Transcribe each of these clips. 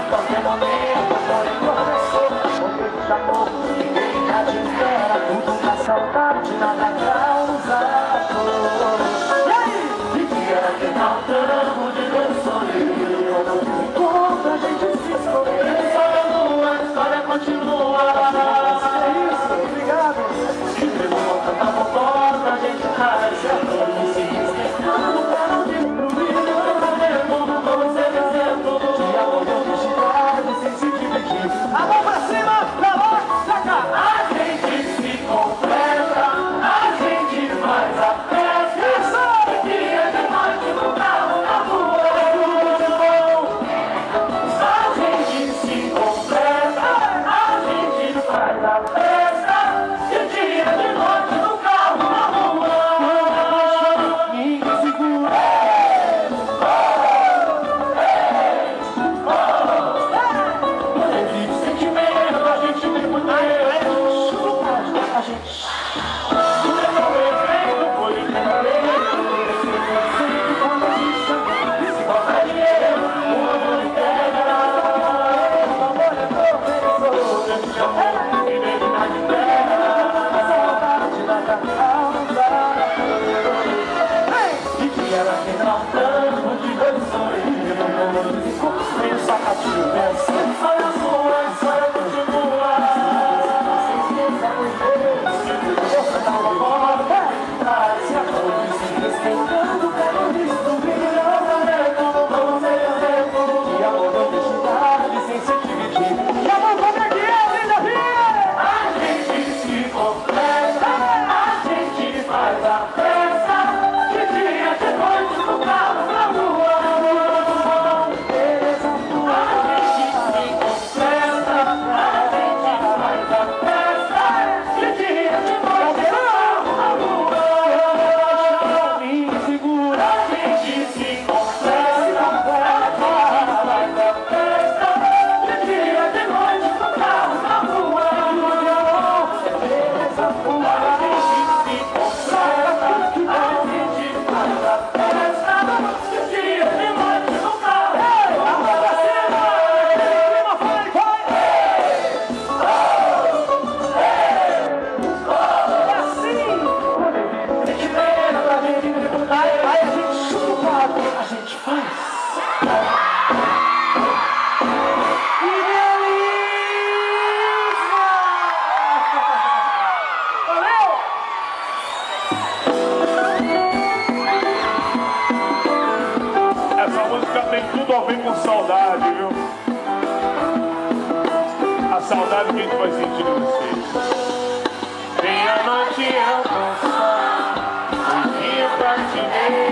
qualquer momento, porém professor, porque de amor ninguém já te espera, tudo na saudade, nada causa dor. E aí? De que era que não tanto de Deus sorriu, não desencontro, a gente se escolheu. A história continua. É isso, obrigado. Se pergunta, tá bombando, a gente cai, se esquecendo, para onde destruir, você exemplo de amor, de honestidade, sem se dividir. A mão pra cima, pra lá, pra cá. A gente se completa, a gente faz a festa. Isso! Dia de noite no carro, na rua, tudo bom. A gente se completa, a gente faz a festa. De dia de noite no carro, na rua. Ninguém segura. Tudo a ver com saudade, viu? A saudade que a gente vai sentir em vocês. Meia-noite eu tô só, dia pra te ver,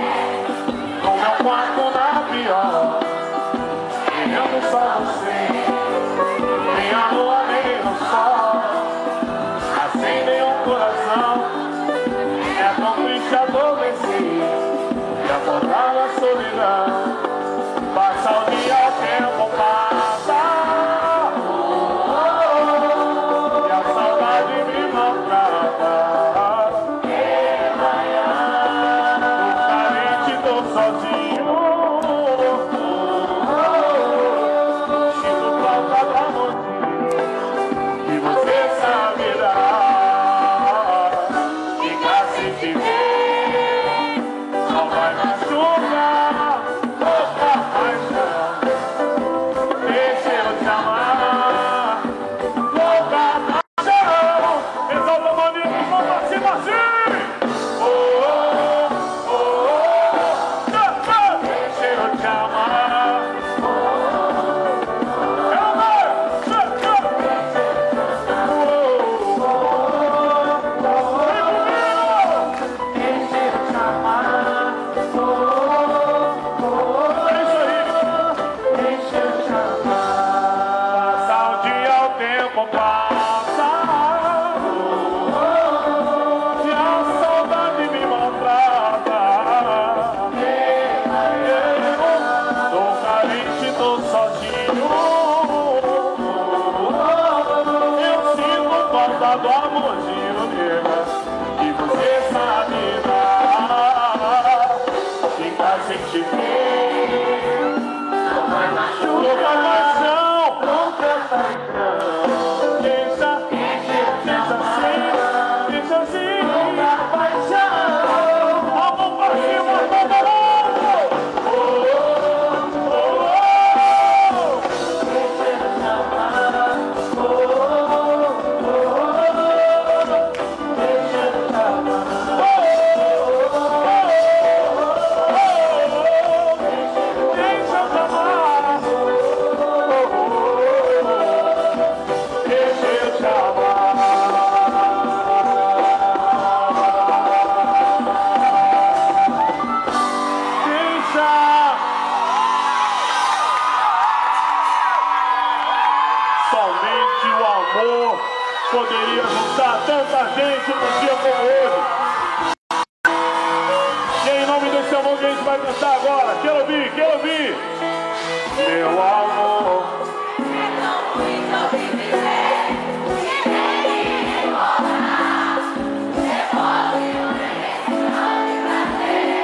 no meu quarto na viola, querendo só você. Nem a lua, nem o sol acendem o coração. É tão triste adormecer e acordar na solidão. Passa o dia, o tempo passa, e a saudade me maltrata. No carente tô sozinho, sinto falta do amorzinho que você sabe dar. Ficar sem te ver só vai machucar. Do amorzinho, nega, que você sabe dar. Ficar sem te ver, não vai machucar. Somente o amor poderia juntar tanta gente num dia como hoje. E é em nome desse amor que a gente vai cantar agora. Quero ouvir, quero ouvir. Meu amor.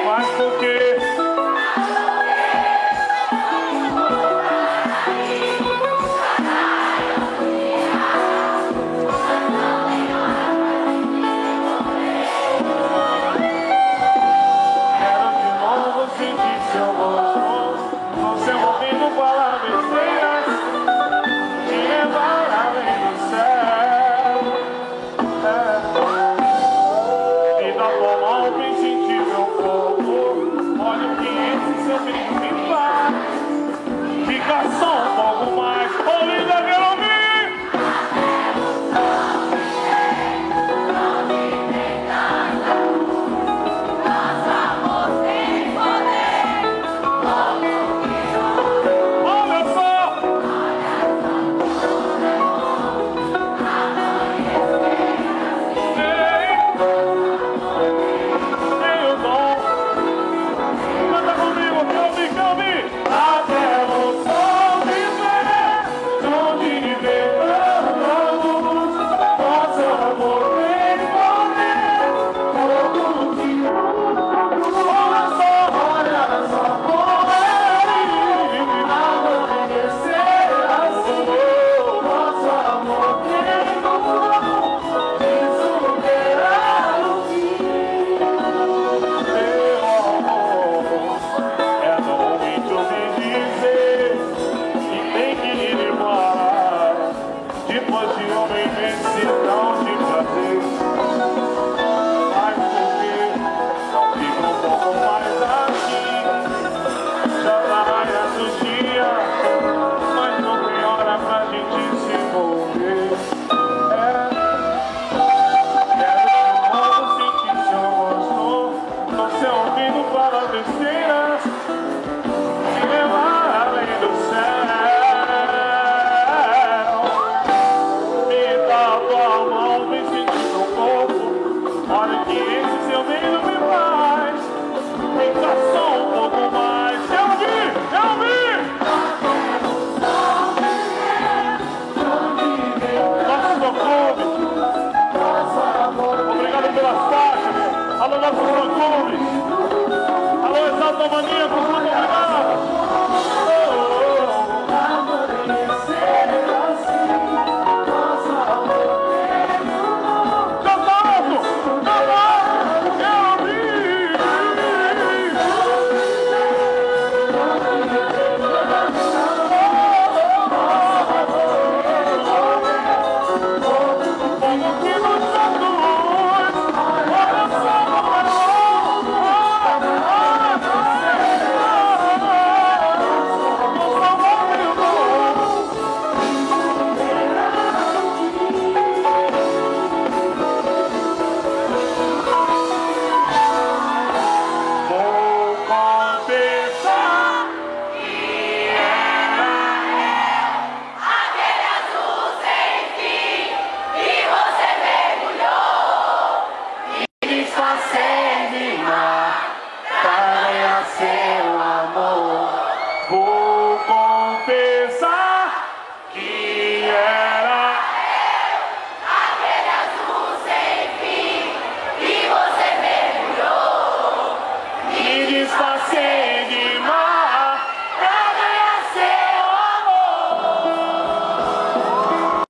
Mas por quê? Depois de homem vencer.